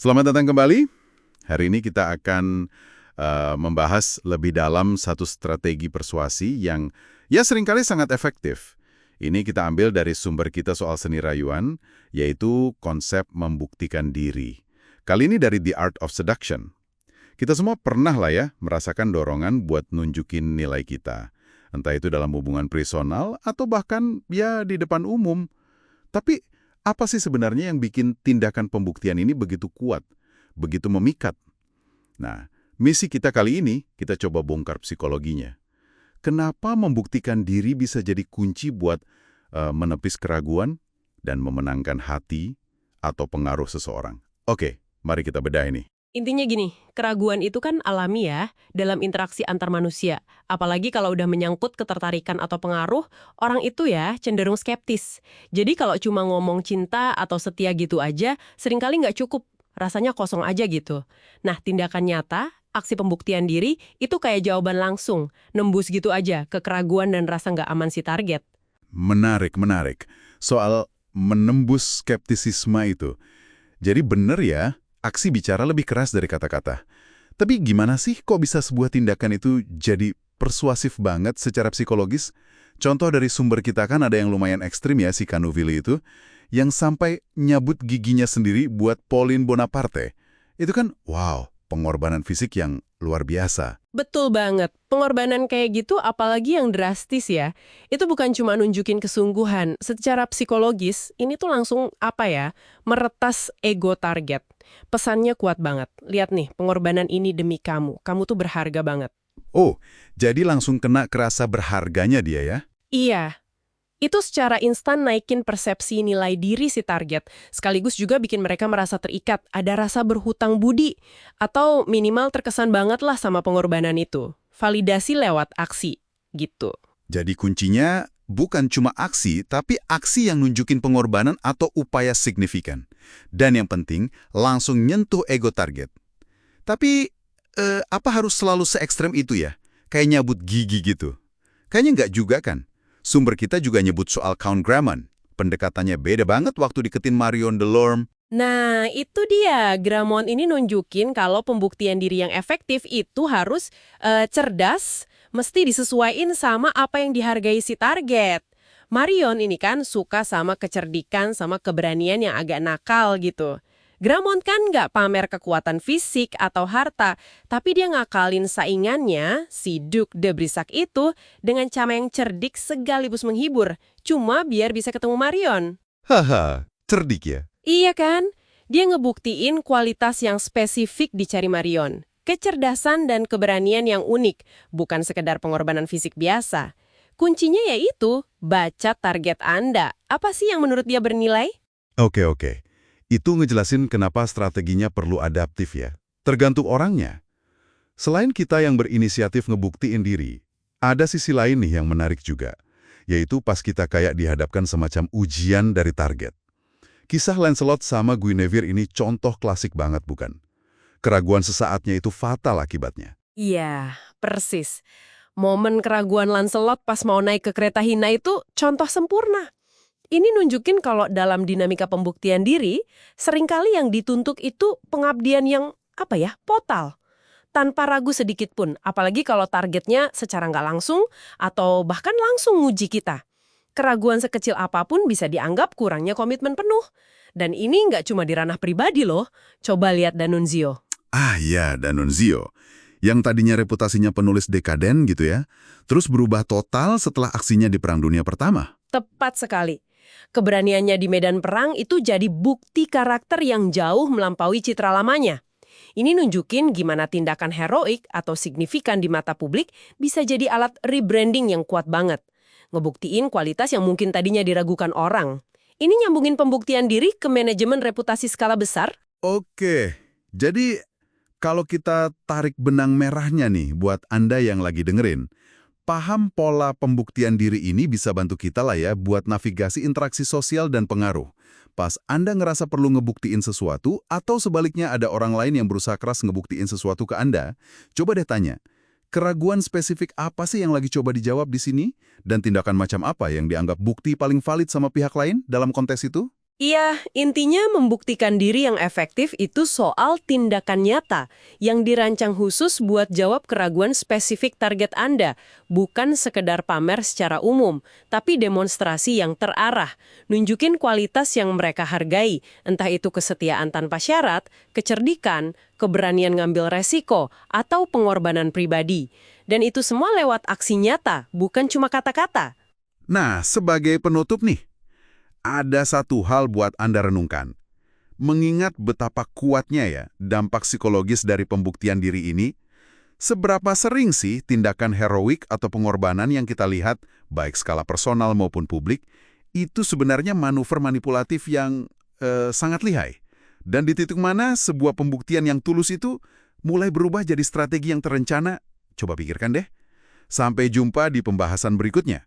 Selamat datang kembali. Hari ini kita akan membahas lebih dalam satu strategi persuasi yang ya seringkali sangat efektif. Ini kita ambil dari sumber kita soal seni rayuan, yaitu konsep membuktikan diri. Kali ini dari The Art of Seduction. Kita semua pernah lah ya merasakan dorongan buat nunjukin nilai kita. Entah itu dalam hubungan personal atau bahkan ya di depan umum. Tapi apa sih sebenarnya yang bikin tindakan pembuktian ini begitu kuat, begitu memikat? Nah, misi kita kali ini, kita coba bongkar psikologinya. Kenapa membuktikan diri bisa jadi kunci buat menepis keraguan dan memenangkan hati atau pengaruh seseorang? Oke, mari kita bedah ini. Intinya gini, keraguan itu kan alami ya dalam interaksi antar manusia. Apalagi kalau udah menyangkut ketertarikan atau pengaruh, orang itu ya cenderung skeptis. Jadi kalau cuma ngomong cinta atau setia gitu aja, seringkali nggak cukup. Rasanya kosong aja gitu. Nah, tindakan nyata, aksi pembuktian diri, itu kayak jawaban langsung. Nembus gitu aja ke keraguan dan rasa nggak aman si target. Menarik, menarik. Soal menembus skeptisisme itu. Jadi bener ya, aksi bicara lebih keras dari kata-kata. Tapi gimana sih kok bisa sebuah tindakan itu jadi persuasif banget secara psikologis? Contoh dari sumber kita kan ada yang lumayan ekstrim ya si Canuville itu, yang sampai nyabut giginya sendiri buat Pauline Bonaparte. Itu kan, wow, pengorbanan fisik yang luar biasa. Betul banget. Pengorbanan kayak gitu apalagi yang drastis ya. Itu bukan cuma nunjukin kesungguhan. Secara psikologis, ini tuh langsung meretas ego target. Pesannya kuat banget. Lihat nih, pengorbanan ini demi kamu. Kamu tuh berharga banget. Oh, jadi langsung kena kerasa berharganya dia ya? Iya. Itu secara instan naikin persepsi nilai diri si target, sekaligus juga bikin mereka merasa terikat, ada rasa berhutang budi, atau minimal terkesan banget lah sama pengorbanan itu. Validasi lewat aksi, gitu. Jadi kuncinya bukan cuma aksi, tapi aksi yang nunjukin pengorbanan atau upaya signifikan. Dan yang penting, langsung nyentuh ego target. Tapi, apa harus selalu se-ekstrem itu ya? Kayak nyabut gigi gitu. Kayaknya nggak juga kan? Sumber kita juga nyebut soal Count Grammont. Pendekatannya beda banget waktu deketin Marion Delorme. Nah, itu dia. Grammont ini nunjukin kalau pembuktian diri yang efektif itu harus cerdas, mesti disesuaiin sama apa yang dihargai si target. Marion ini kan suka sama kecerdikan, sama keberanian yang agak nakal gitu. Grammont kan nggak pamer kekuatan fisik atau harta, tapi dia ngakalin saingannya, si Duc de Brissac itu, dengan cara yang cerdik sekaligus menghibur, cuma biar bisa ketemu Marion. Haha, cerdik ya? Iya kan? Dia ngebuktiin kualitas yang spesifik dicari Marion. Kecerdasan dan keberanian yang unik, bukan sekedar pengorbanan fisik biasa. Kuncinya yaitu, baca target Anda. Apa sih yang menurut dia bernilai? Oke. Itu ngejelasin kenapa strateginya perlu adaptif ya. Tergantung orangnya. Selain kita yang berinisiatif ngebuktiin diri, ada sisi lain nih yang menarik juga. Yaitu pas kita kayak dihadapkan semacam ujian dari target. Kisah Lancelot sama Guinevere ini contoh klasik banget bukan? Keraguan sesaatnya itu fatal akibatnya. Iya, persis. Momen keraguan Lancelot pas mau naik ke kereta hina itu contoh sempurna. Ini nunjukin kalau dalam dinamika pembuktian diri, seringkali yang dituntut itu pengabdian yang, total. Tanpa ragu sedikit pun, apalagi kalau targetnya secara nggak langsung atau bahkan langsung nguji kita. Keraguan sekecil apapun bisa dianggap kurangnya komitmen penuh. Dan ini nggak cuma di ranah pribadi loh. Coba lihat D'Annunzio. Ah iya, D'Annunzio. Yang tadinya reputasinya penulis dekaden gitu ya, terus berubah total setelah aksinya di Perang Dunia Pertama. Tepat sekali. Keberaniannya di medan perang itu jadi bukti karakter yang jauh melampaui citra lamanya. Ini nunjukin gimana tindakan heroik atau signifikan di mata publik bisa jadi alat rebranding yang kuat banget. Ngebuktiin kualitas yang mungkin tadinya diragukan orang. Ini nyambungin pembuktian diri ke manajemen reputasi skala besar. Oke, jadi kalau kita tarik benang merahnya nih buat Anda yang lagi dengerin, paham pola pembuktian diri ini bisa bantu kita lah ya buat navigasi interaksi sosial dan pengaruh. Pas Anda ngerasa perlu ngebuktiin sesuatu atau sebaliknya ada orang lain yang berusaha keras ngebuktiin sesuatu ke Anda, coba deh tanya, keraguan spesifik apa sih yang lagi coba dijawab di sini? Dan tindakan macam apa yang dianggap bukti paling valid sama pihak lain dalam konteks itu? Iya, intinya membuktikan diri yang efektif itu soal tindakan nyata yang dirancang khusus buat jawab keraguan spesifik target Anda, bukan sekedar pamer secara umum, tapi demonstrasi yang terarah, nunjukin kualitas yang mereka hargai, entah itu kesetiaan tanpa syarat, kecerdikan, keberanian ngambil resiko, atau pengorbanan pribadi. Dan itu semua lewat aksi nyata, bukan cuma kata-kata. Nah, sebagai penutup nih, ada satu hal buat Anda renungkan. Mengingat betapa kuatnya ya dampak psikologis dari pembuktian diri ini, seberapa sering sih tindakan heroik atau pengorbanan yang kita lihat, baik skala personal maupun publik, itu sebenarnya manuver manipulatif yang sangat lihai? Dan di titik mana sebuah pembuktian yang tulus itu mulai berubah jadi strategi yang terencana? Coba pikirkan deh. Sampai jumpa di pembahasan berikutnya.